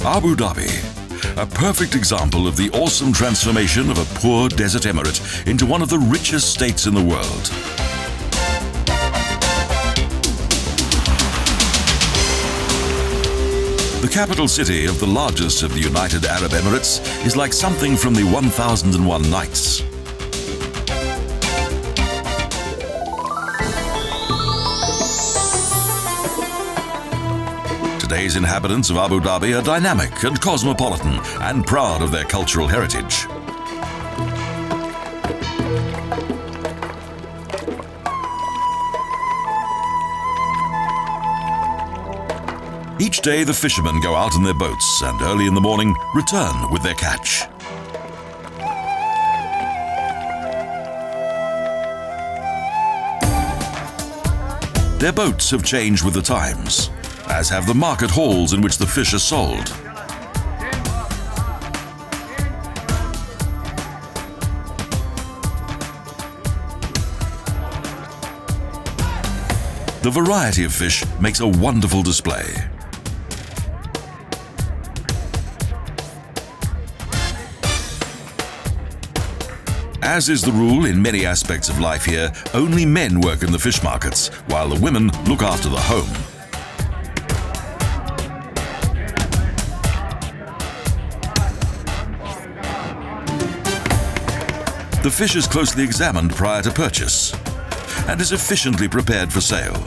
Abu Dhabi, a perfect example of the awesome transformation of a poor desert emirate into one of the richest states in the world. The capital city of the largest of the United Arab Emirates is like something from the 1001 Nights. Today's inhabitants of Abu Dhabi are dynamic and cosmopolitan and proud of their cultural heritage. Each day the fishermen go out in their boats and early in the morning return with their catch. Their boats have changed with the times, as have the market halls in which the fish are sold. The variety of fish makes a wonderful display. As is the rule in many aspects of life here, only men work in the fish markets, while the women look after the home. The fish is closely examined prior to purchase and is efficiently prepared for sale.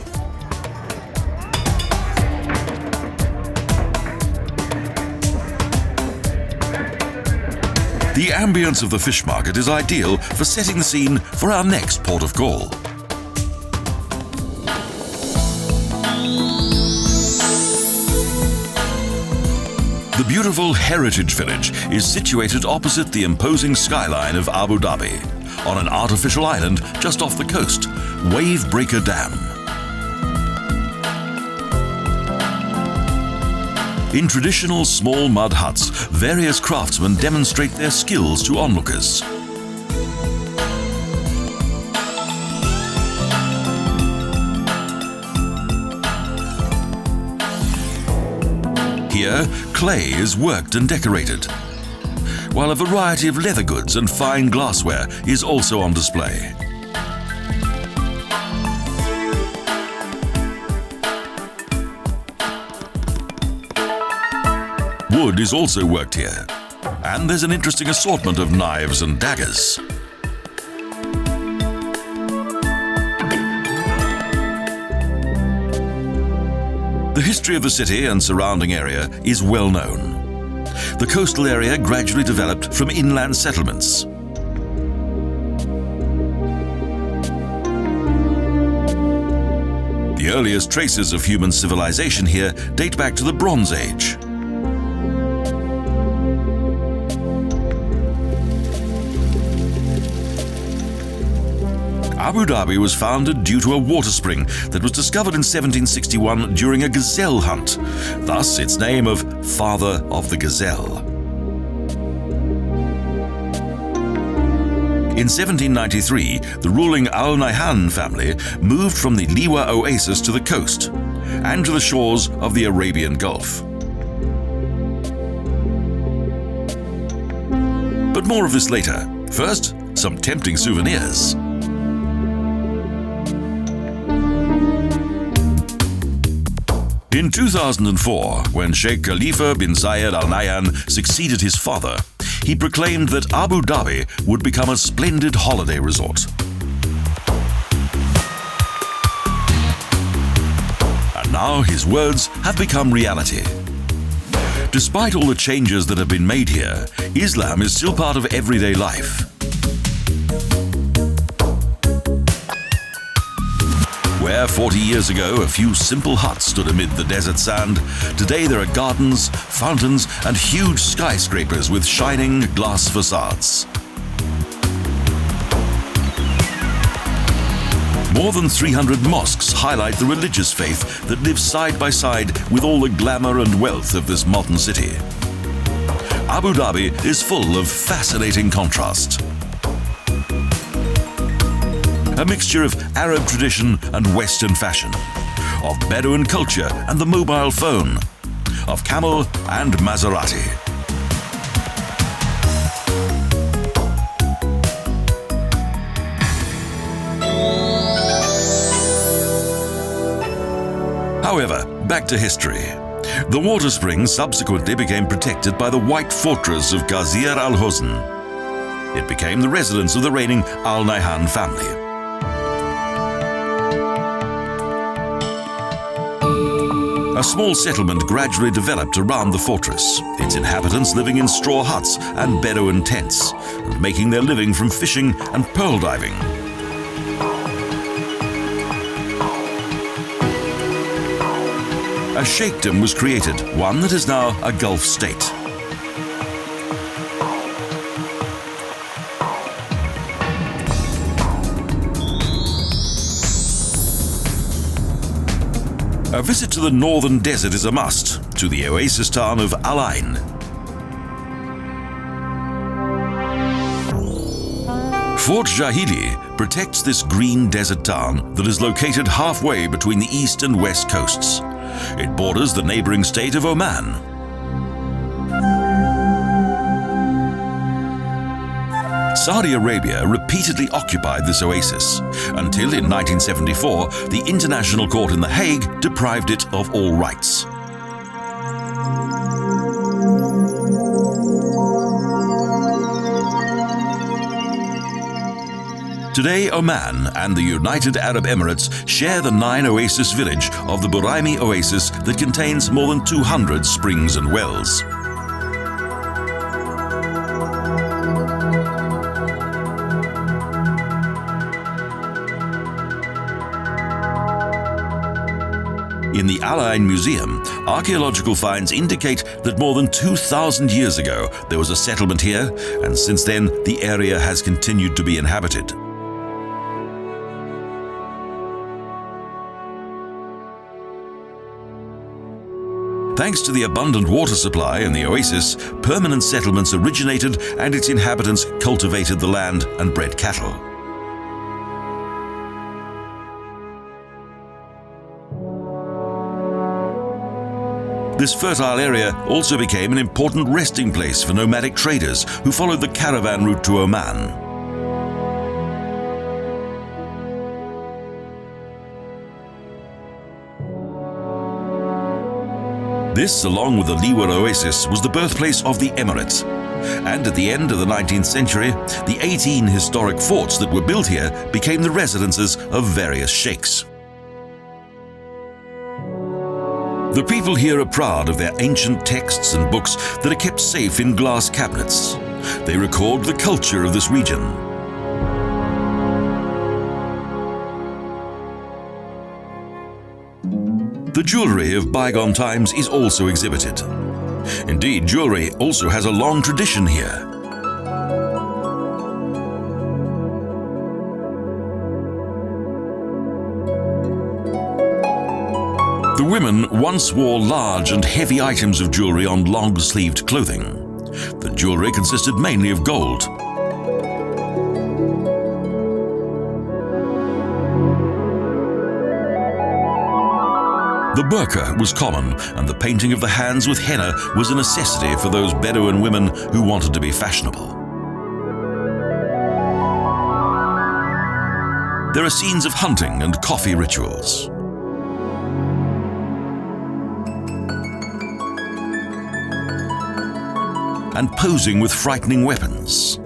The ambience of the fish market is ideal for setting the scene for our next port of call. The beautiful heritage village is situated opposite the imposing skyline of Abu Dhabi, on an artificial island just off the coast, Wave Breaker Dam. In traditional small mud huts, various craftsmen demonstrate their skills to onlookers. Here, clay is worked and decorated, while a variety of leather goods and fine glassware is also on display. Wood is also worked here, and there's an interesting assortment of knives and daggers. The history of the city and surrounding area is well known. The coastal area gradually developed from inland settlements. The earliest traces of human civilization here date back to the Bronze Age. Abu Dhabi was founded due to a water spring that was discovered in 1761 during a gazelle hunt, thus its name of Father of the Gazelle. In 1793, the ruling Al Nahyan family moved from the Liwa oasis to the coast and to the shores of the Arabian Gulf. But more of this later. First, some tempting souvenirs. In 2004, when Sheikh Khalifa bin Zayed Al Nahyan succeeded his father, he proclaimed that Abu Dhabi would become a splendid holiday resort. And now his words have become reality. Despite all the changes that have been made here, Islam is still part of everyday life. Where 40 years ago a few simple huts stood amid the desert sand, today there are gardens, fountains, and huge skyscrapers with shining glass facades. More than 300 mosques highlight the religious faith that lives side by side with all the glamour and wealth of this modern city. Abu Dhabi is full of fascinating contrast. A mixture of Arab tradition and Western fashion, of Bedouin culture and the mobile phone, of Camel and Maserati. However, back to history. The water spring subsequently became protected by the White Fortress of Qasr Al Hosn. It became the residence of the reigning Al Nahyan family. A small settlement gradually developed around the fortress, its inhabitants living in straw huts and Bedouin tents, and making their living from fishing and pearl diving. A sheikhdom was created, one that is now a Gulf state. A visit to the northern desert is a must, to the oasis town of Al Ain. Fort Jahili protects this green desert town that is located halfway between the east and west coasts. It borders the neighboring state of Oman. Saudi Arabia repeatedly occupied this oasis, until in 1974 the International Court in The Hague deprived it of all rights. Today, Oman and the United Arab Emirates share the 9 oasis village of the Buraimi Oasis that contains more than 200 springs and wells. In the Al Ain Museum, archaeological finds indicate that more than 2,000 years ago there was a settlement here, and since then the area has continued to be inhabited. Thanks to the abundant water supply in the oasis, permanent settlements originated and its inhabitants cultivated the land and bred cattle. This fertile area also became an important resting place for nomadic traders who followed the caravan route to Oman. This, along with the Liwa Oasis, was the birthplace of the Emirates. And at the end of the 19th century, the 18 historic forts that were built here became the residences of various sheikhs. The people here are proud of their ancient texts and books that are kept safe in glass cabinets. They record the culture of this region. The jewellery of bygone times is also exhibited. Indeed, jewellery also has a long tradition here. The women once wore large and heavy items of jewellery on long-sleeved clothing. The jewellery consisted mainly of gold. The burqa was common, and the painting of the hands with henna was a necessity for those Bedouin women who wanted to be fashionable. There are scenes of hunting and coffee rituals. And posing with frightening weapons.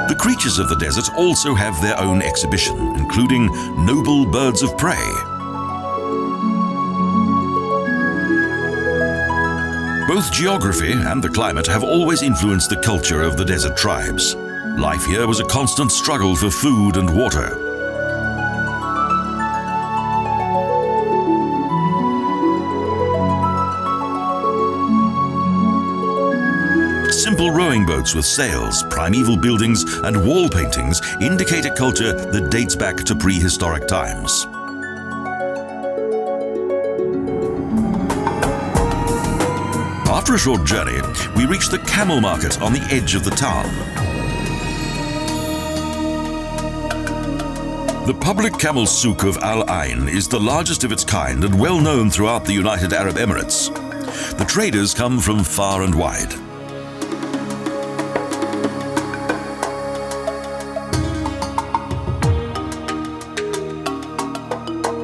The creatures of the desert also have their own exhibition, including noble birds of prey. Both geography and the climate have always influenced the culture of the desert tribes. Life here was a constant struggle for food and water. Simple rowing boats with sails, primeval buildings, and wall paintings indicate a culture that dates back to prehistoric times. After a short journey, we reach the camel market on the edge of the town. The public camel souk of Al Ain is the largest of its kind and well known throughout the United Arab Emirates. The traders come from far and wide.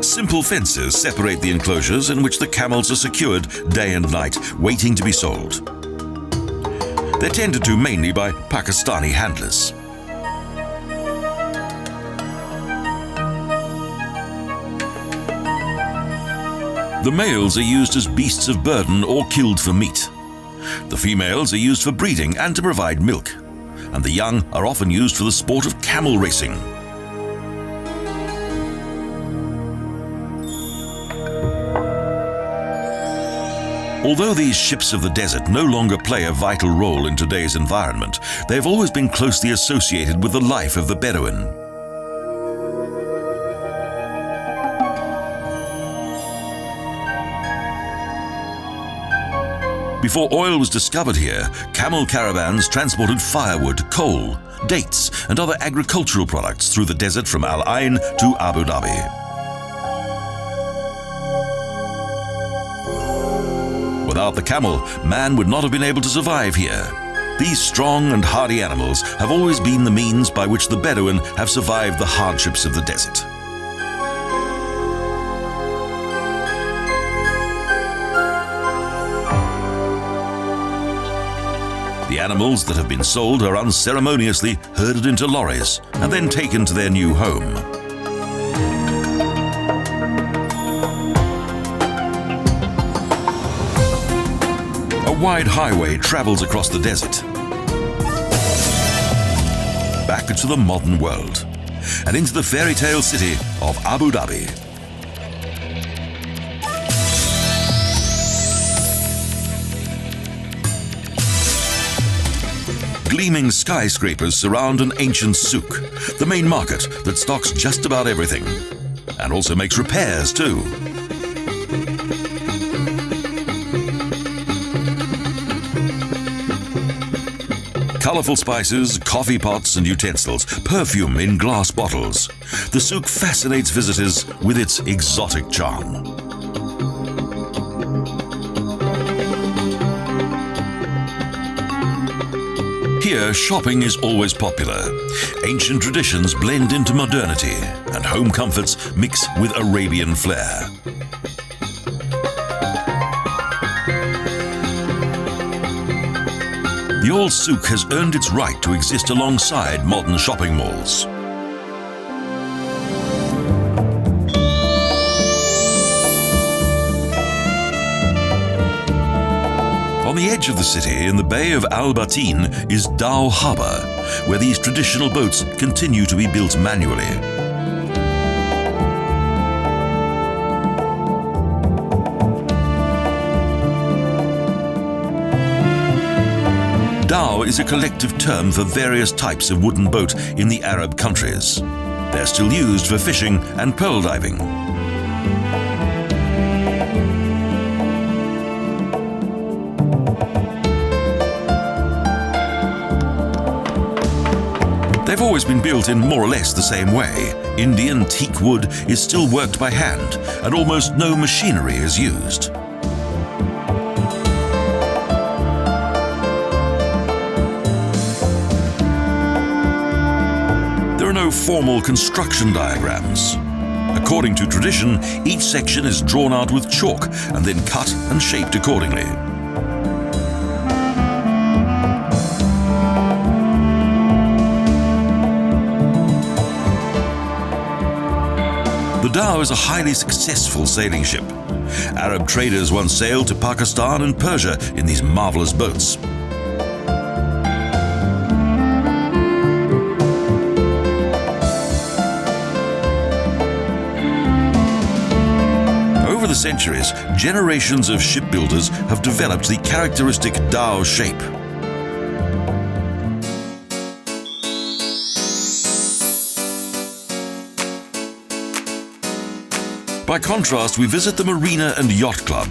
Simple fences separate the enclosures in which the camels are secured day and night, waiting to be sold. They're tended to mainly by Pakistani handlers. The males are used as beasts of burden or killed for meat. The females are used for breeding and to provide milk, and the young are often used for the sport of camel racing. Although these ships of the desert no longer play a vital role in today's environment, they have always been closely associated with the life of the Bedouin. Before oil was discovered here, camel caravans transported firewood, coal, dates, and other agricultural products through the desert from Al Ain to Abu Dhabi. Without the camel, man would not have been able to survive here. These strong and hardy animals have always been the means by which the Bedouin have survived the hardships of the desert. The animals that have been sold are unceremoniously herded into lorries and then taken to their new home. A wide highway travels across the desert, back to the modern world, and into the fairy tale city of Abu Dhabi. Gleaming skyscrapers surround an ancient souk, the main market that stocks just about everything, and also makes repairs too. Colourful spices, coffee pots and utensils, perfume in glass bottles. The souk fascinates visitors with its exotic charm. Here, shopping is always popular. Ancient traditions blend into modernity, and home comforts mix with Arabian flair. The old souk has earned its right to exist alongside modern shopping malls. On the edge of the city, in the bay of Al-Bateen, is Dhow Harbor, where these traditional boats continue to be built manually. Dhow is a collective term for various types of wooden boat in the Arab countries. They're still used for fishing and pearl diving. They've always been built in more or less the same way. Indian teak wood is still worked by hand, and almost no machinery is used. There are no formal construction diagrams. According to tradition, each section is drawn out with chalk and then cut and shaped accordingly. The Dhow is a highly successful sailing ship. Arab traders once sailed to Pakistan and Persia in these marvelous boats. Over the centuries, generations of shipbuilders have developed the characteristic Dhow shape. By contrast, we visit the Marina and Yacht Club.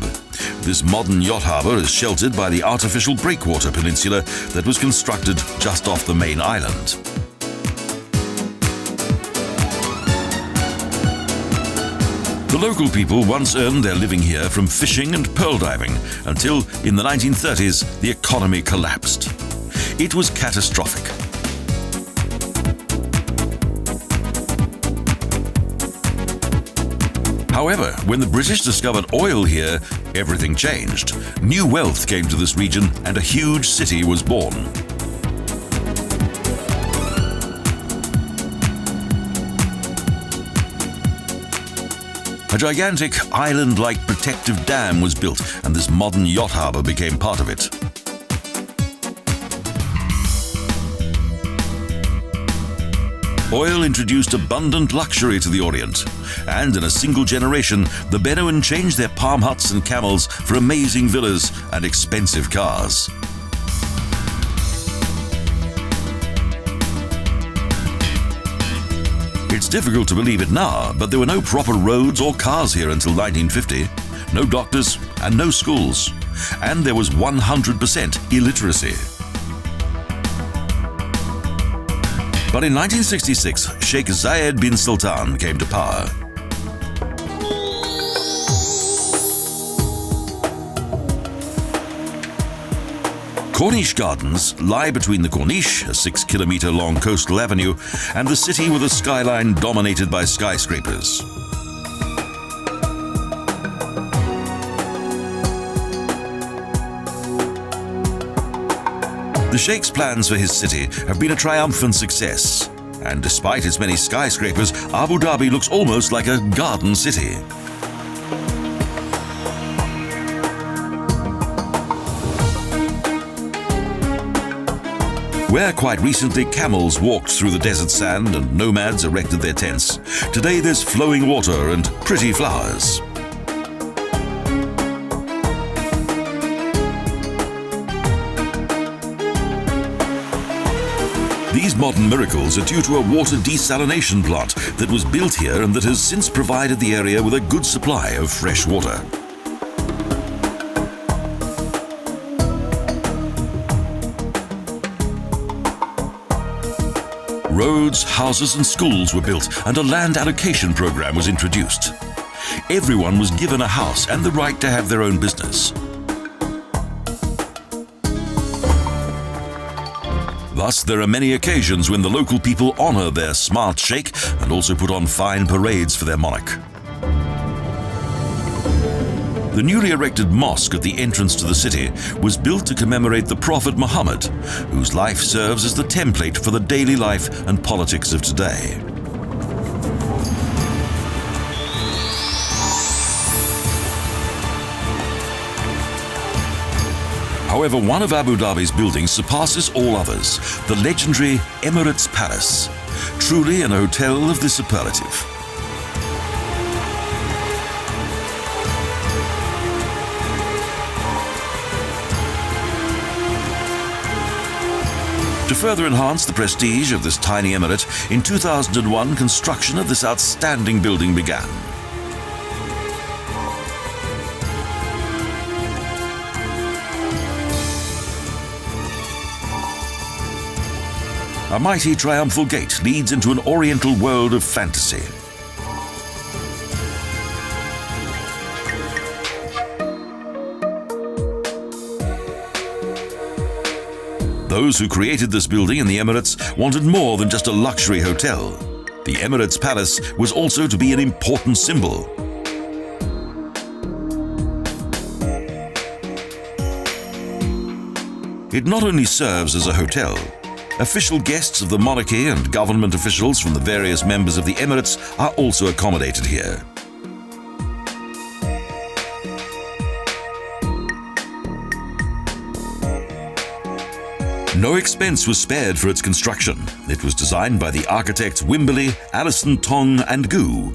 This modern yacht harbour is sheltered by the artificial breakwater peninsula that was constructed just off the main island. The local people once earned their living here from fishing and pearl diving until, in the 1930s, the economy collapsed. It was catastrophic. However, when the British discovered oil here, everything changed. New wealth came to this region and a huge city was born. A gigantic island-like protective dam was built, and this modern yacht harbour became part of it. Oil introduced abundant luxury to the Orient, and in a single generation, the Bedouin changed their palm huts and camels for amazing villas and expensive cars. It's difficult to believe it now, but there were no proper roads or cars here until 1950, no doctors and no schools, and there was 100% illiteracy. But in 1966, Sheikh Zayed bin Sultan came to power. Corniche Gardens lie between the Corniche, a 6-kilometre-long coastal avenue, and the city with a skyline dominated by skyscrapers. The Sheikh's plans for his city have been a triumphant success, and despite its many skyscrapers, Abu Dhabi looks almost like a garden city. Where quite recently camels walked through the desert sand and nomads erected their tents, today there's flowing water and pretty flowers. These modern miracles are due to a water desalination plant that was built here and that has since provided the area with a good supply of fresh water. Roads, houses and schools were built and a land allocation program was introduced. Everyone was given a house and the right to have their own business. Thus, there are many occasions when the local people honour their smart sheikh and also put on fine parades for their monarch. The newly erected mosque at the entrance to the city was built to commemorate the Prophet Muhammad, whose life serves as the template for the daily life and politics of today. However, one of Abu Dhabi's buildings surpasses all others, the legendary Emirates Palace, truly an hotel of the superlative. To further enhance the prestige of this tiny emirate, in 2001 construction of this outstanding building began. A mighty triumphal gate leads into an oriental world of fantasy. Those who created this building in the Emirates wanted more than just a luxury hotel. The Emirates Palace was also to be an important symbol. It not only serves as a hotel, official guests of the monarchy and government officials from the various members of the Emirates are also accommodated here. No expense was spared for its construction. It was designed by the architects Wimberley, Allison Tong and Gu.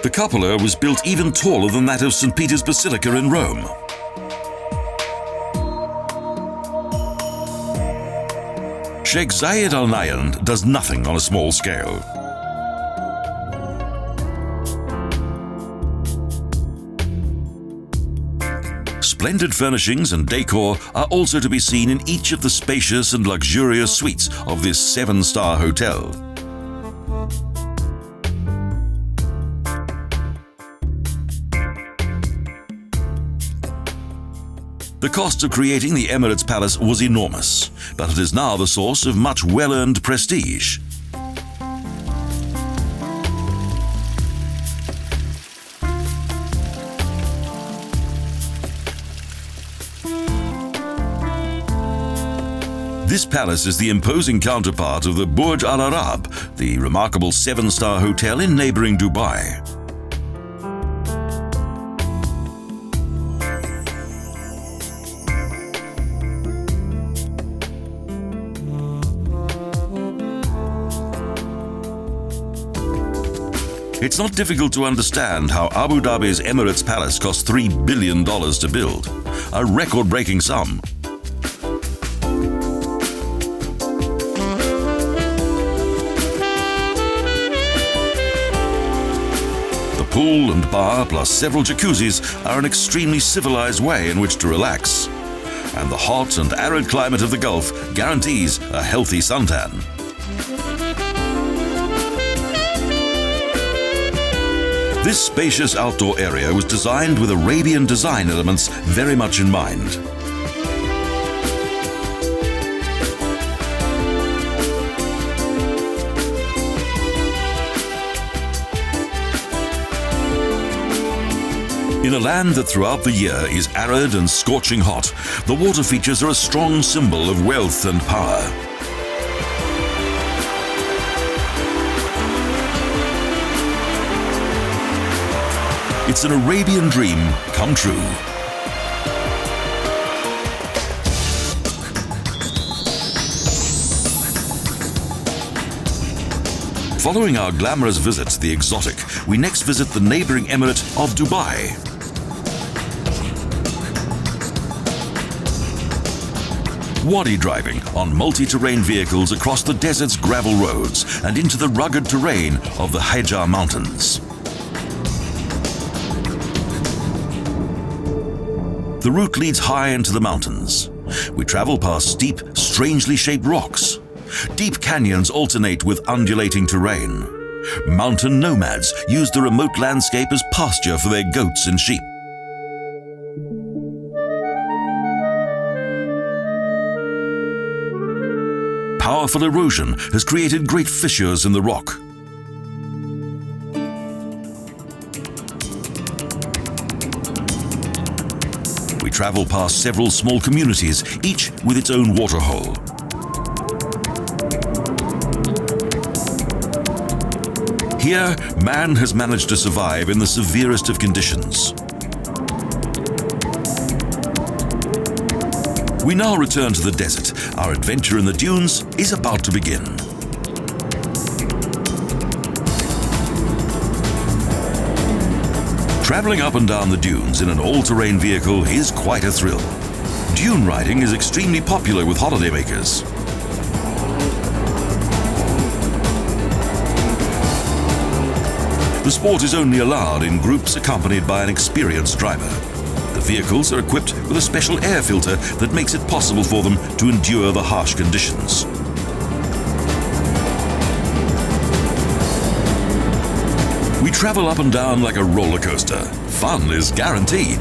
The cupola was built even taller than that of St. Peter's Basilica in Rome. Sheikh Zayed Al Nahyan does nothing on a small scale. Splendid furnishings and decor are also to be seen in each of the spacious and luxurious suites of this 7-star hotel. The cost of creating the Emirates Palace was enormous, but it is now the source of much well-earned prestige. This palace is the imposing counterpart of the Burj Al Arab, the remarkable 7-star hotel in neighboring Dubai. It's not difficult to understand how Abu Dhabi's Emirates Palace cost $3 billion to build, a record-breaking sum. The pool and bar plus several jacuzzis are an extremely civilized way in which to relax, and the hot and arid climate of the Gulf guarantees a healthy suntan. This spacious outdoor area was designed with Arabian design elements very much in mind. In a land that throughout the year is arid and scorching hot, the water features are a strong symbol of wealth and power. It's an Arabian dream come true. Following our glamorous visit to the exotic, we next visit the neighboring emirate of Dubai. Wadi driving on multi-terrain vehicles across the desert's gravel roads and into the rugged terrain of the Hijaz Mountains. The route leads high into the mountains. We travel past steep, strangely shaped rocks. Deep canyons alternate with undulating terrain. Mountain nomads use the remote landscape as pasture for their goats and sheep. Powerful erosion has created great fissures in the rock. We travel past several small communities, each with its own waterhole. Here, man has managed to survive in the severest of conditions. We now return to the desert. Our adventure in the dunes is about to begin. Traveling up and down the dunes in an all-terrain vehicle is quite a thrill. Dune riding is extremely popular with holidaymakers. The sport is only allowed in groups accompanied by an experienced driver. The vehicles are equipped with a special air filter that makes it possible for them to endure the harsh conditions. We travel up and down like a roller coaster. Fun is guaranteed.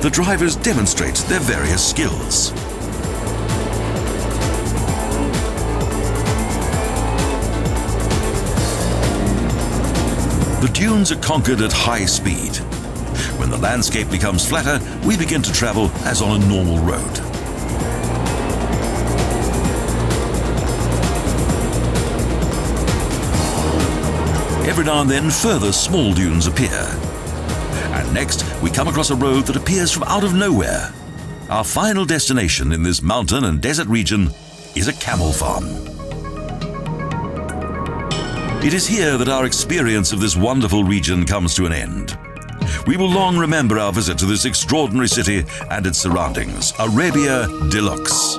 The drivers demonstrate their various skills. The dunes are conquered at high speed. When the landscape becomes flatter, we begin to travel as on a normal road. Every now and then, further small dunes appear. And next, we come across a road that appears from out of nowhere. Our final destination in this mountain and desert region is a camel farm. It is here that our experience of this wonderful region comes to an end. We will long remember our visit to this extraordinary city and its surroundings, Arabia Deluxe.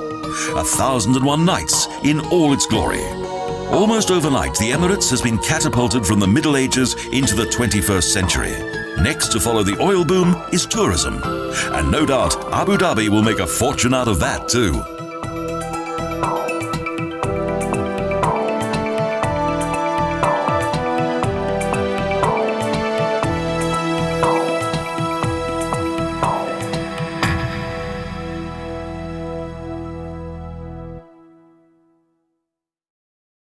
1001 nights in all its glory. Almost overnight, the Emirates has been catapulted from the Middle Ages into the 21st century. Next to follow the oil boom is tourism. And no doubt, Abu Dhabi will make a fortune out of that too.